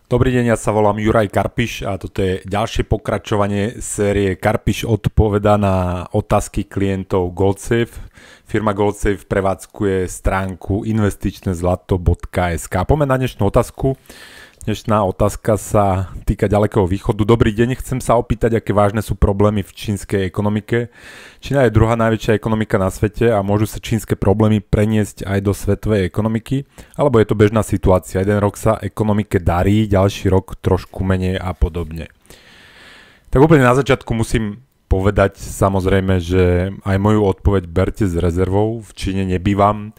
Dobrý deň, ja sa volám Juraj Karpiš a toto je ďalšie pokračovanie série Karpiš odpoveda na otázky klientov GoldSafe. Firma GoldSafe prevádzkuje stránku investičnezlato.sk. Poďme na dnešnú otázku. Dnešná otázka sa týka ďalekého východu. Dobrý deň, chcem sa opýtať, aké vážne sú problémy v čínskej ekonomike. Čína je druhá najväčšia ekonomika na svete a môžu sa čínske problémy preniesť aj do svetovej ekonomiky, alebo je to bežná situácia. Jeden rok sa ekonomike darí, ďalší rok trošku menej a podobne. Tak úplne na začiatku musím povedať samozrejme, že aj moju odpoveď berte s rezervou. V Číne nebývam.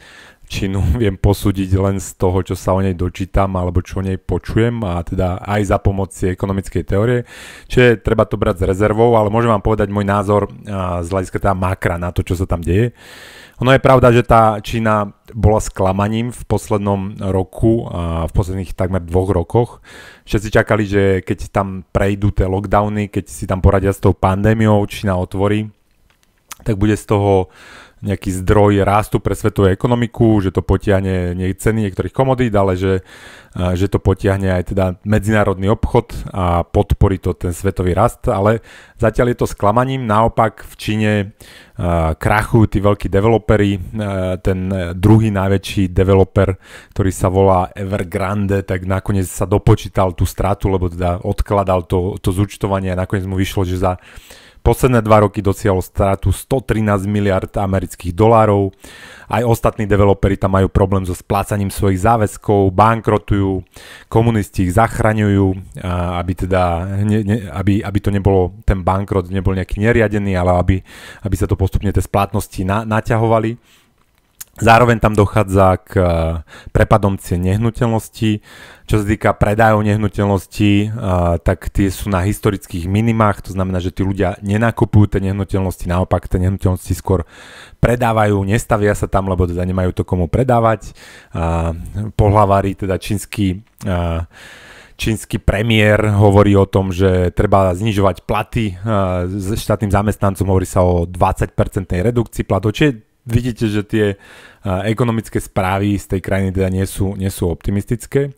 Čínu viem posúdiť len z toho, čo sa o nej dočítam alebo čo o nej počujem a teda aj za pomoci ekonomickej teórie. Čiže treba to brať s rezervou, ale môžem vám povedať môj názor z hľadiska teda makra na to, čo sa tam deje. Ono je pravda, že tá Čína bola sklamaním v poslednom roku a v posledných takmer 2 rokoch. Všetci čakali, že keď tam prejdú tie lockdowny, keď si tam poradia s tou pandémiou, Čína otvorí, tak bude z toho nejaký zdroj rastu pre svetovú ekonomiku, že to potiahne nie ceny niektorých komodít, ale že to potiahne aj teda medzinárodný obchod a podporí to ten svetový rast, ale zatiaľ je to sklamaním. Naopak v Číne krachujú tí veľkí developeri, ten druhý najväčší developer, ktorý sa volá Evergrande, tak nakoniec sa dopočítal tú stratu, lebo teda odkladal to zúčtovanie a nakoniec mu vyšlo, že za posledné 2 roky dosiahol stratu 113 miliard amerických dolárov. Aj ostatní developeri tam majú problém so splácaním svojich záväzkov, bankrotujú, komunisti ich zachraňujú, aby to nebolo, ten bankrot nebol nejaký neriadený, ale aby sa to postupne tie splatnosti naťahovali. Zároveň tam dochádza k prepadom cien nehnuteľností. Čo sa týka predajov nehnuteľností, tak tie sú na historických minimách, to znamená, že tí ľudia nenakupujú tie nehnuteľnosti, naopak tie nehnuteľnosti skôr predávajú, nestavia sa tam, lebo teda nemajú to komu predávať. Pohlavári, teda čínsky premiér hovorí o tom, že treba znižovať platy štátnym zamestnancom, hovorí sa o 20% redukcii platov, čiže vidíte, že tie ekonomické správy z tej krajiny teda nie sú optimistické.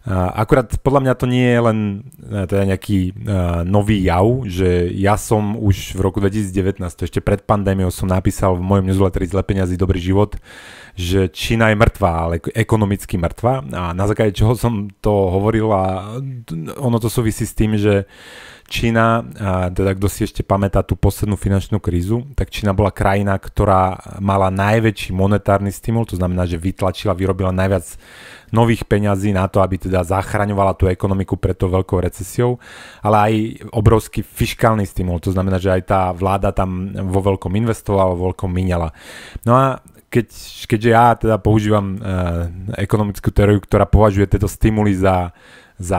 Akurát podľa mňa to nie je len teda nejaký nový jav, že ja som už v roku 2019, ešte pred pandémiou, som napísal v mojom newsletteri Zle peniazy, dobrý život, že Čína je mŕtva, ale ekonomicky mŕtva. A na základe čoho som to hovoril, a ono to súvisí s tým, že Čína, teda kto si ešte pamätá tú poslednú finančnú krízu, tak Čína bola krajina, ktorá mala najväčší monetárny stimul, to znamená, že vyrobila najviac nových peňazí na to, aby teda zachraňovala tú ekonomiku pred tou veľkou recesiou, ale aj obrovský fiškálny stimul, to znamená, že aj tá vláda tam vo veľkom investovala, vo veľkom míňala. No a keďže ja teda používam ekonomickú teóriu, ktorá považuje tieto stimuly za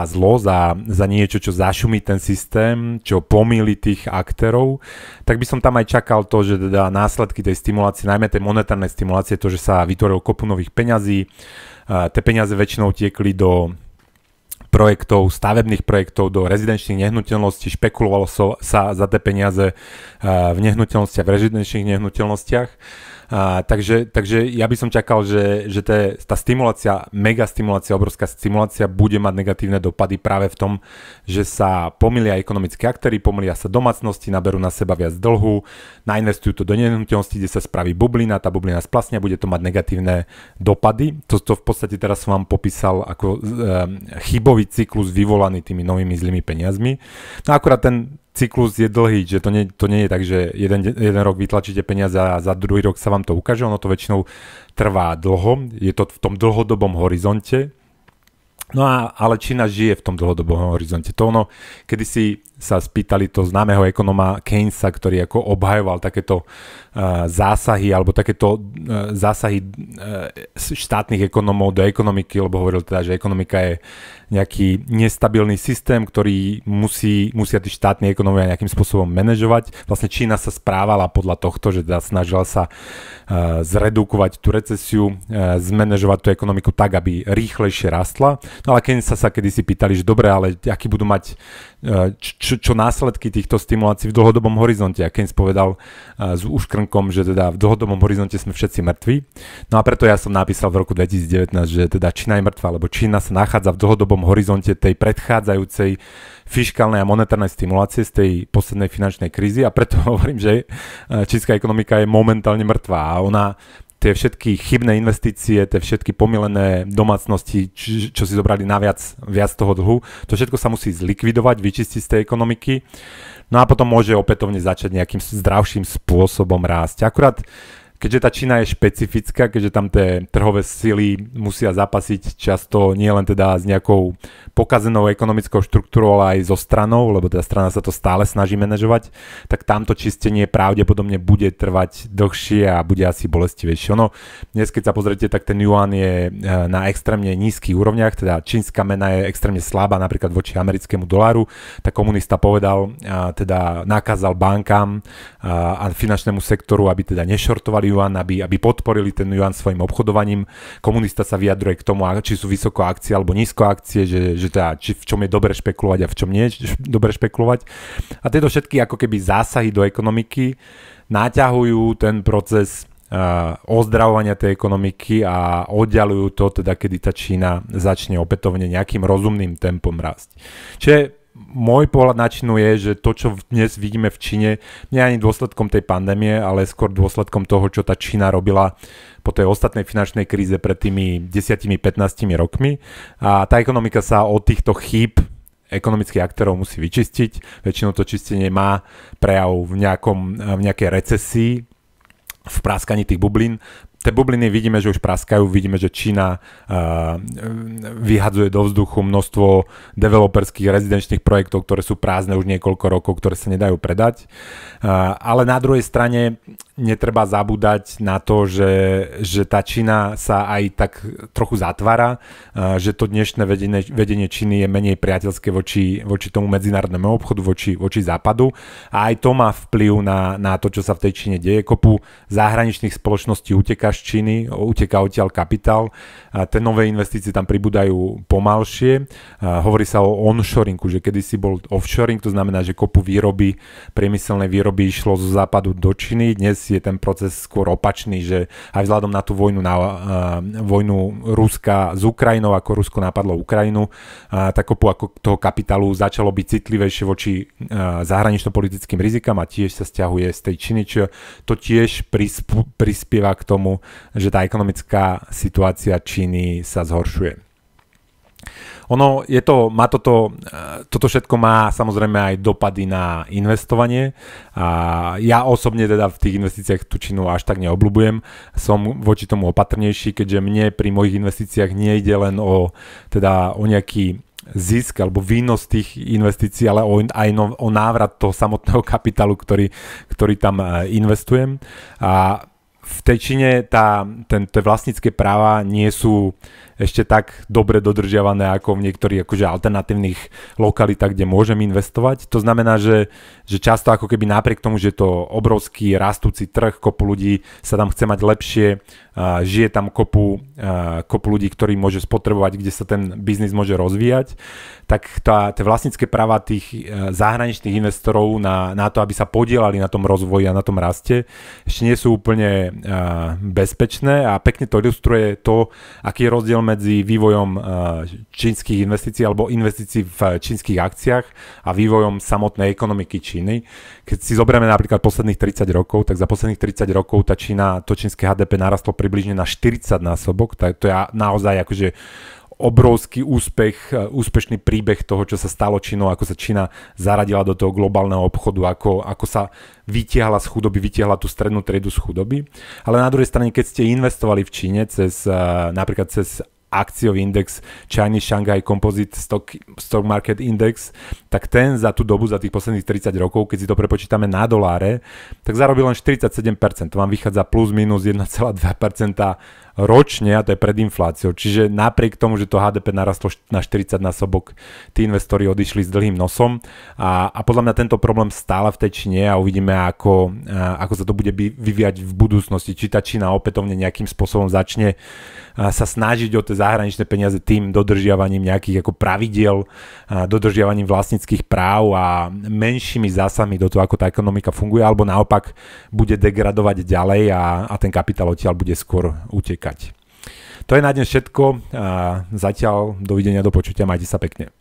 zlo, za niečo, čo zašumí ten systém, čo pomýli tých aktérov, tak by som tam aj čakal to, že teda následky tej stimulácie, najmä tej monetárnej stimulácie, to, že sa vytvoril kopu nových peňazí, tie peniaze väčšinou tiekli do projektov, stavebných projektov, do rezidenčných nehnuteľností, špekulovalo sa za tie peniaze v nehnuteľnostiach, v rezidenčných nehnuteľnostiach. Takže ja by som čakal, že tá stimulácia, mega stimulácia, obrovská stimulácia bude mať negatívne dopady práve v tom, že sa pomýlia ekonomické aktéry, pomýlia sa domácnosti, naberú na seba viac dlhu, nainvestujú to do nehnuteľnosti, kde sa spraví bublina, tá bublina splasne, bude to mať negatívne dopady. To v podstate teraz som vám popísal ako chybový cyklus vyvolaný tými novými zlými peniazmi. No akurát ten cyklus je dlhý, že to nie je tak, že jeden rok vytlačíte peniaze a za druhý rok sa vám to ukáže, ono to väčšinou trvá dlho, je to v tom dlhodobom horizonte. No ale Čína žije v tom dlhodobom horizonte. To ono, kedysi sa spýtali to známeho ekonóma Keynesa, ktorý ako obhajoval takéto zásahy alebo takéto zásahy štátnych ekonómov do ekonomiky, lebo hovoril teda, že ekonomika je nejaký nestabilný systém, ktorý musia tí štátni ekonómovia nejakým spôsobom manažovať. Vlastne Čína sa správala podľa tohto, že teda snažila sa zredukovať tú recesiu, zmanažovať tú ekonomiku tak, aby rýchlejšie rastla. No ale Keynesa sa kedysi pýtali, že dobre, ale aký budú mať čo následky týchto stimulácií v dlhodobom horizonte. A Keynes povedal s úškrnkom, že teda v dlhodobom horizonte sme všetci mŕtvi. No a preto ja som napísal v roku 2019, že teda Čína je mŕtva, lebo Čína sa nachádza v dlhodobom horizonte tej predchádzajúcej fiškálnej a monetárnej stimulácie z tej poslednej finančnej krízy a preto hovorím, že čínska ekonomika je momentálne mŕtva a ona tie všetky chybné investície, tie všetky pomilené domácnosti, čo si zobrali viac toho dlhu, to všetko sa musí zlikvidovať, vyčistiť z tej ekonomiky. No a potom môže opätovne začať nejakým zdravším spôsobom rásť. Akurát keďže tá Čína je špecifická, keďže tam tie trhové sily musia zapasiť často nielen teda s nejakou pokazenou ekonomickou štruktúrou, ale aj so stranou, lebo tá strana sa to stále snaží manažovať, tak tamto čistenie pravdepodobne bude trvať dlhšie a bude asi bolestivejšie. Ono, dnes keď sa pozriete, tak ten juan je na extrémne nízkych úrovniach, teda čínska mena je extrémne slabá, napríklad voči americkému doláru, tak komunista povedal, teda nakázal bankám a finančnému sektoru, aby teda nešortovali juan, aby podporili ten juan svojim obchodovaním. Komunista sa vyjadruje k tomu, či sú vysoko akcie alebo nízko akcie, že teda, či v čom je dobre špekulovať a v čom nie je dobre špekulovať. A tieto všetky ako keby zásahy do ekonomiky naťahujú ten proces ozdravovania tej ekonomiky a oddialujú to, teda kedy tá Čína začne opätovne nejakým rozumným tempom rásť. Čiže môj pohľad na Čínu je, že to, čo dnes vidíme v Číne, nie je ani dôsledkom tej pandémie, ale skôr dôsledkom toho, čo tá Čína robila po tej ostatnej finančnej kríze pred tými 10-15 rokmi. A tá ekonomika sa od týchto chýb ekonomických aktérov musí vyčistiť. Väčšinou to čistenie má prejav v nejakej recesii, v práskaní tých bublín. Tie bubliny vidíme, že už praskajú, vidíme, že Čína vyhadzuje do vzduchu množstvo developerských rezidenčných projektov, ktoré sú prázdne už niekoľko rokov, ktoré sa nedajú predať. Ale na druhej strane netreba zabúdať na to, že tá Čína sa aj tak trochu zatvára, že to dnešné vedenie Číny je menej priateľské voči tomu medzinárodnému obchodu, voči západu. A aj to má vplyv na to, čo sa v tej Číne deje. Kopu zahraničných spoločností uteká z Číny, uteká odtiaľ kapitál. Tie nové investície tam pribúdajú pomalšie. Hovorí sa o onshoringu, že kedysi bol offshoring, to znamená, že kopu priemyselnej výroby išlo zo západu do Číny. Dnes je ten proces skôr opačný, že aj vzhľadom na tú vojnu Ruska s Ukrajinou, ako Rusko napadlo Ukrajinu, tak kopu ako toho kapitálu začalo byť citlivejšie voči zahranično-politickým rizikám a tiež sa stiahuje z tej Číny, čo to tiež prispieva k tomu, že tá ekonomická situácia Číny sa zhoršuje. Toto všetko má samozrejme aj dopady na investovanie a ja osobne teda v tých investíciách tú Čínu až tak neobľúbujem, som voči tomu opatrnejší, keďže mne pri mojich investíciách nejde len o nejaký zisk alebo výnos tých investícií, ale aj o návrat toho samotného kapitálu, ktorý tam investujem. A v tej Číne tie vlastnícke práva nie sú ešte tak dobre dodržiavané ako v niektorých akože alternatívnych lokalitách, kde môžem investovať. To znamená, že často ako keby napriek tomu, že je to obrovský rastúci trh, kopu ľudí sa tam chce mať lepšie, žije tam kopu ľudí, ktorí môže spotrebovať, kde sa ten biznis môže rozvíjať, tak tie vlastnícke práva tých zahraničných investorov na to, aby sa podielali na tom rozvoji a na tom raste, ešte nie sú úplne bezpečné a pekne to ilustruje to, aký je rozdiel medzi vývojom čínskych investícií alebo investícií v čínskych akciách a vývojom samotnej ekonomiky Číny. Keď si zoberieme napríklad posledných 30 rokov, tak za posledných 30 rokov to čínske HDP narastlo približne na 40 násobok. To je naozaj akože obrovský úspešný príbeh toho, čo sa stalo Čínou, ako sa Čína zaradila do toho globálneho obchodu, ako sa vytiahla z chudoby, vytiahla tú strednú triedu z chudoby. Ale na druhej strane, keď ste investovali v Číne napríklad cez akciový index Chinese Shanghai Composite Stock Market Index, tak ten za tú dobu, za tých posledných 30 rokov, keď si to prepočítame na doláre, tak zarobil len 47%. To vám vychádza plus minus 1,2% ročne a to je pred infláciou. Čiže napriek tomu, že to HDP narastlo na 40 násobok, tí investori odišli s dlhým nosom a podľa mňa tento problém stále v tej Číne a uvidíme, ako sa to bude vyvíjať v budúcnosti. Či tá Čína opätovne nejakým spôsobom začne sa snažiť o tie zahraničné peniaze tým dodržiavaním nejakých ako pravidiel, dodržiavaním vlastníckych práv a menšími zásahmi do toho, ako tá ekonomika funguje, alebo naopak bude degradovať ďalej a ten kapitál odtiaľ bude skôr utekať. To je na dnes všetko. Zatiaľ dovidenia, do počutia, majte sa pekne.